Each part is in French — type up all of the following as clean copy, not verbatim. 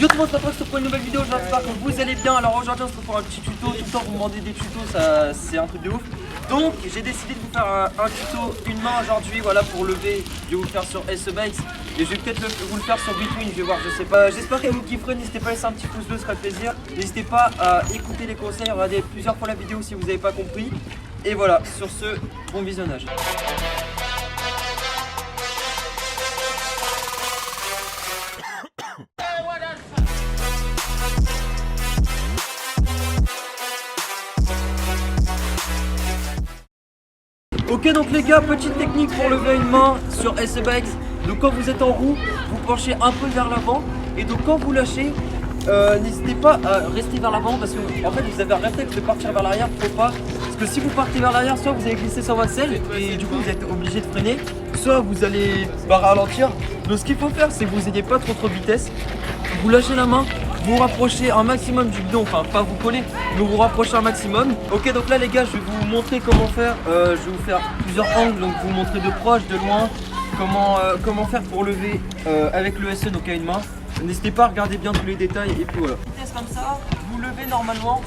Yo tout le monde, c'est Patrick pour une nouvelle vidéo, j'espère que vous allez bien. Alors aujourd'hui on se retrouve pour un petit tuto, tout le temps vous me demandez des tutos, ça c'est un truc de ouf. Donc j'ai décidé de vous faire un tuto d'une main aujourd'hui, voilà, pour lever. Je vais vous le faire sur SEBikes et je vais peut-être vous le faire sur Between, je vais voir, je sais pas. J'espère que vous kifferez, n'hésitez pas à laisser un petit pouce bleu, ce sera plaisir. N'hésitez pas à écouter les conseils, regardez plusieurs fois la vidéo si vous n'avez pas compris. Et voilà, sur ce, bon visionnage. Ok, donc les gars, petite technique pour lever une main sur SEBikes. Donc quand vous êtes en roue, vous penchez un peu vers l'avant. Et donc quand vous lâchez, n'hésitez pas à rester vers l'avant parce que en fait vous avez un réflexe de partir vers l'arrière, faut pas. Parce que si vous partez vers l'arrière, soit vous allez glisser sur votre selle et du coup vous êtes obligé de freiner, soit vous allez ralentir. Donc ce qu'il faut faire, c'est que vous n'ayez pas trop de vitesse. Vous lâchez la main, vous rapprochez un maximum du guidon, enfin pas vous coller, mais vous rapprochez un maximum. Ok, donc là les gars, je vais vous montrer comment faire. Je vais vous faire plusieurs angles, donc vous montrer de proche, de loin, comment faire pour lever avec le SE, donc à une main. N'hésitez pas à regarder bien tous les détails et puis voilà. Vitesse comme ça, vous levez normalement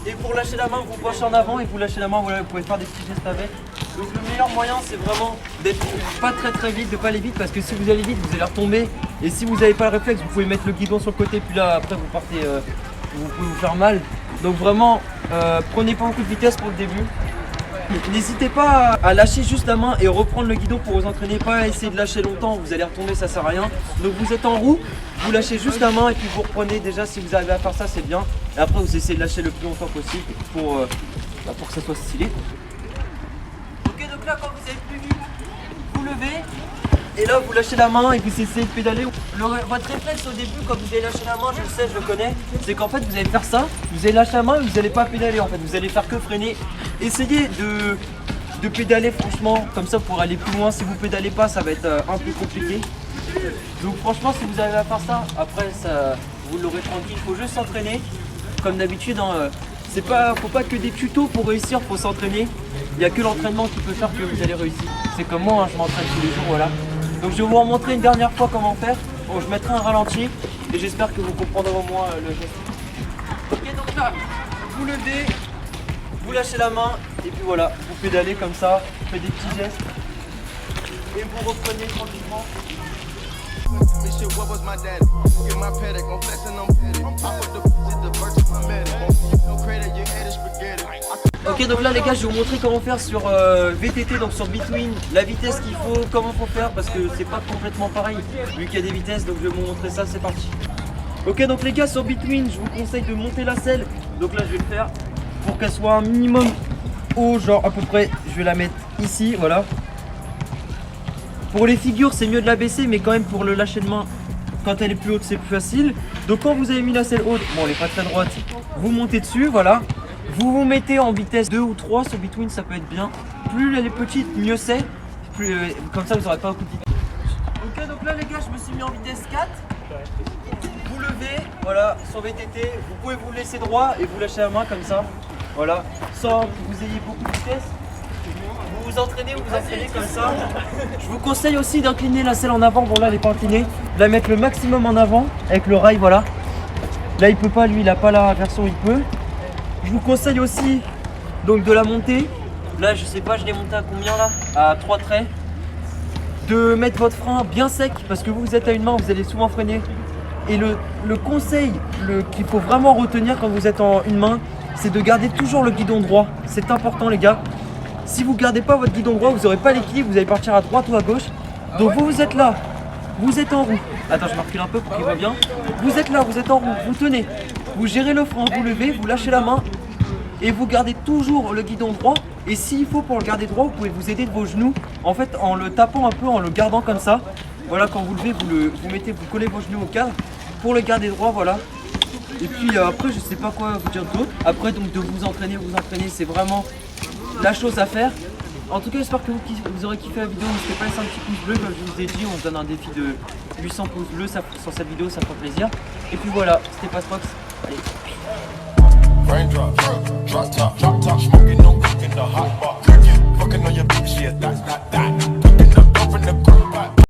et pour lâcher la main, vous penchez en avant et vous lâchez la main, voilà, vous pouvez faire des petits gestes avec. Donc le meilleur moyen, c'est vraiment d'être pas très vite, de pas aller vite parce que si vous allez vite, vous allez retomber. Et si vous n'avez pas le réflexe, vous pouvez mettre le guidon sur le côté, puis là après vous partez, vous pouvez vous faire mal. Donc vraiment, prenez pas beaucoup de vitesse pour le début. N'hésitez pas à lâcher juste la main et reprendre le guidon pour vous entraîner, pas à essayer de lâcher longtemps, vous allez retomber, ça sert à rien. Donc vous êtes en roue, vous lâchez juste la main et puis vous reprenez. Déjà si vous arrivez à faire ça, c'est bien. Et après vous essayez de lâcher le plus longtemps possible pour que ça soit stylé. Ok, donc là quand vous avez plus vite, vous levez. Et là vous lâchez la main et vous essayez de pédaler. Votre réflexe au début quand vous allez lâcher la main, je le sais, je le connais, c'est qu'en fait vous allez faire ça, vous allez lâcher la main et vous n'allez pas pédaler en fait, vous allez faire que freiner. Essayez de pédaler franchement, comme ça pour aller plus loin. Si vous pédalez pas, ça va être un peu compliqué. Donc franchement si vous arrivez à faire ça, après ça, vous l'aurez tranquille, il faut juste s'entraîner. Comme d'habitude, hein, faut pas que des tutos pour réussir, faut s'entraîner. Il n'y a que l'entraînement qui peut faire que vous allez réussir. C'est comme moi, hein, je m'entraîne tous les jours, voilà. Donc je vais vous montrer une dernière fois comment faire. Bon, je mettrai un ralenti et j'espère que vous comprendrez au moins le geste. Ok, donc là, vous levez, vous lâchez la main et puis voilà, vous pédalez comme ça, vous faites des petits gestes et vous reprenez tranquillement. Ok, donc là les gars, je vais vous montrer comment faire sur VTT, donc sur Between, la vitesse qu'il faut, comment faut faire parce que c'est pas complètement pareil vu qu'il y a des vitesses. Donc je vais vous montrer ça, c'est parti. Ok, donc les gars, sur Between, je vous conseille de monter la selle. Donc là je vais le faire pour qu'elle soit un minimum haut, genre à peu près, je vais la mettre ici, voilà. Pour les figures, c'est mieux de la baisser, mais quand même pour le lâcher de main, quand elle est plus haute, c'est plus facile. Donc quand vous avez mis la selle haute, bon elle est pas très droite, vous montez dessus, voilà. Vous vous mettez en vitesse 2 ou 3 sur Between, ça peut être bien. Plus elle est petite, mieux c'est. Comme ça vous n'aurez pas beaucoup de vitesse. Ok, donc là les gars, je me suis mis en vitesse 4. Vous levez, voilà, sur VTT, vous pouvez vous laisser droit et vous lâchez la main comme ça. Voilà, sans que vous ayez beaucoup de vitesse. Vous vous entraînez comme ça. Je vous conseille aussi d'incliner la selle en avant. Bon là elle n'est pas inclinée. De la mettre le maximum en avant avec le rail, voilà. Là il peut pas, lui il a pas la version, il peut. Je vous conseille aussi donc de la monter. Là je sais pas, je l'ai monté à combien là? À 3 traits. De mettre votre frein bien sec parce que vous êtes à une main, vous allez souvent freiner. Et le conseil qu'il faut vraiment retenir quand vous êtes en une main, c'est de garder toujours le guidon droit. C'est important les gars. Si vous ne gardez pas votre guidon droit, vous n'aurez pas l'équilibre, vous allez partir à droite ou à gauche. Donc vous êtes là, vous êtes en roue. Attends, je me recule un peu pour qu'il voit bien. Vous êtes là, vous êtes en roue, vous tenez. Vous gérez le frein, vous levez, vous lâchez la main. Et vous gardez toujours le guidon droit. Et s'il faut pour le garder droit, vous pouvez vous aider de vos genoux. En fait, en le tapant un peu, en le gardant comme ça. Voilà, quand vous levez, vous collez vos genoux au cadre. Pour le garder droit, voilà. Et puis après, je sais pas quoi vous dire d'autre. Après, donc de vous entraîner, c'est vraiment la chose à faire. En tout cas, j'espère que vous aurez kiffé la vidéo. N'hésitez pas à laisser un petit pouce bleu, comme je vous ai dit. On se donne un défi de 800 pouces bleus sur cette vidéo, ça fera plaisir. Et puis voilà, c'était Pastrox. Allez. Raindrop, drop top, smoking, no cooking, the hot bar. Fucking on your bitch, yeah, that's that.